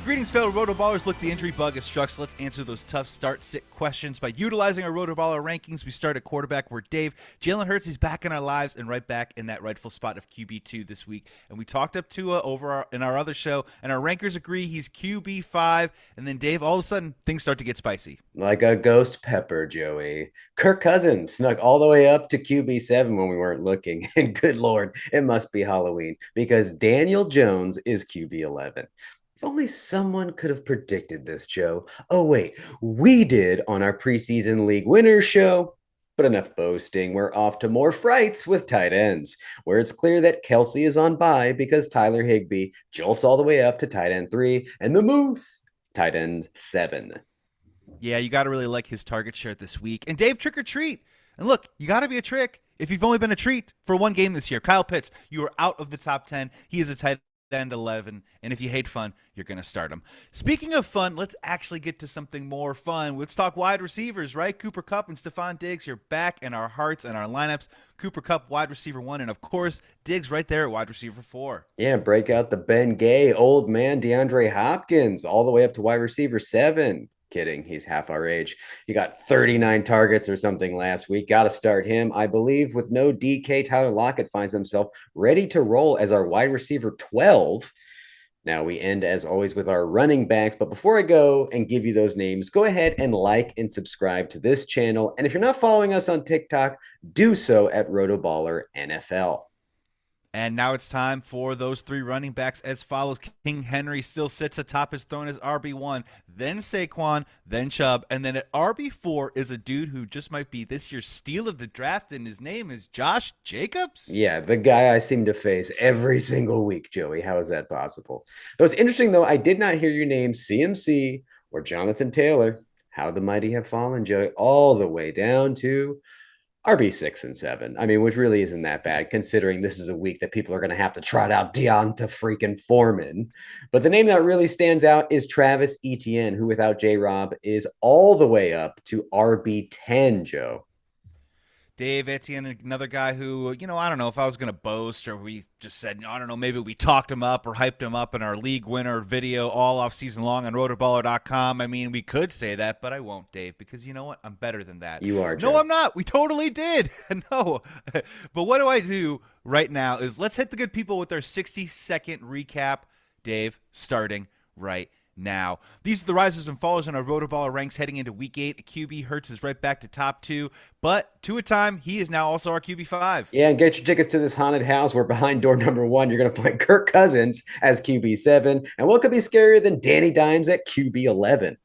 Greetings, fellow RotoBallers. Look, the injury bug has struck, so let's answer those tough start-sit questions by utilizing our RotoBaller rankings. We start at quarterback where Dave, Jalen Hurts is back in our lives and right back in that rightful spot of QB2 this week. And we talked up Tua in our other show, and our rankers agree he's QB5. And then, Dave, all of a sudden, things start to get spicy. Like a ghost pepper, Joey. Kirk Cousins snuck all the way up to QB7 when we weren't looking. And good Lord, it must be Halloween because Daniel Jones is QB11. If only someone could have predicted this, Joe. Oh, wait, we did on our preseason league winners show. But enough boasting. We're off to more frights with tight ends, where it's clear that Kelsey is on bye because Tyler Higbee jolts all the way up to tight end 3 and the Moose, tight end 7. Yeah, you got to really like his target share this week. And Dave, trick or treat. And look, you got to be a trick if you've only been a treat for one game this year. Kyle Pitts, you are out of the top 10. He is a tight end 11, and if you hate fun, you're going to start him. Speaking of fun, let's actually get to something more fun. Let's talk wide receivers, right? Cooper Kupp and Stephon Diggs, you're back in our hearts and our lineups. Cooper Kupp, wide receiver 1, and of course, Diggs right there at wide receiver 4. Yeah, break out the Ben Gay, old man DeAndre Hopkins, all the way up to wide receiver 7. Kidding, he's half our age. He got 39 targets or something last week. Got to start him. I believe with no DK, Tyler Lockett finds himself ready to roll as our wide receiver 12. Now we end as always with our running backs. But before I go and give you those names, go ahead and like and subscribe to this channel. And if you're not following us on TikTok, do so at RotoBaller NFL. And now it's time for those 3 running backs as follows. King Henry still sits atop his throne as RB1, then Saquon, then Chubb, and then at RB4 is a dude who just might be this year's steal of the draft, and his name is Josh Jacobs. Yeah, the guy I seem to face every single week, Joey. How is that possible? It was interesting, though. I did not hear your name, CMC or Jonathan Taylor. How the mighty have fallen, Joey, all the way down to RB6 and 7. I mean, which really isn't that bad considering this is a week that people are going to have to trot out Deonta freaking Foreman. But the name that really stands out is Travis Etienne, who without J-Rob is all the way up to RB10, Joe. Dave Etienne, another guy who, I don't know if I was going to boast or we just said, I don't know, maybe we talked him up or hyped him up in our league winner video all off season long on rotoballer.com. I mean, we could say that, but I won't, Dave, because you know what? I'm better than that. You are, Joe. No, I'm not. We totally did. No. But what do I do right now is let's hit the good people with our 60-second recap, Dave, starting right now. These are the risers and fallers in our RotoBaller ranks heading into week 8. QB Hurts is right back to top 2, but to a time, he is now also our QB5. Yeah, and get your tickets to this haunted house where behind door number 1, you're going to find Kirk Cousins as QB7. And what could be scarier than Danny Dimes at QB11?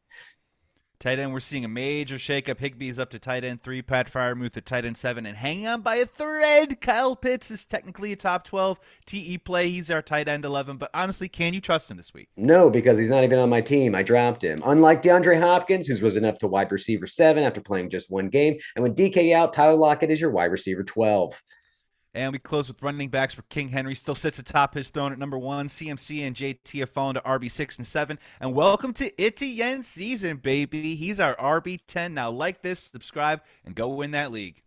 Tight end, we're seeing a major shakeup. Higbee is up to tight end 3, Pat Freiermuth at tight end 7, and hanging on by a thread, Kyle Pitts is technically a top 12 TE play. He's our tight end 11, but honestly, can you trust him this week? No, because he's not even on my team. I dropped him. Unlike DeAndre Hopkins, who's risen up to wide receiver 7 after playing just one game, and when DK out, Tyler Lockett is your wide receiver 12. And we close with running backs for King Henry. Still sits atop his throne at number 1. CMC and JT have fallen to RB6 and 7. And welcome to Etienne season, baby. He's our RB10. Now like this, subscribe, and go win that league.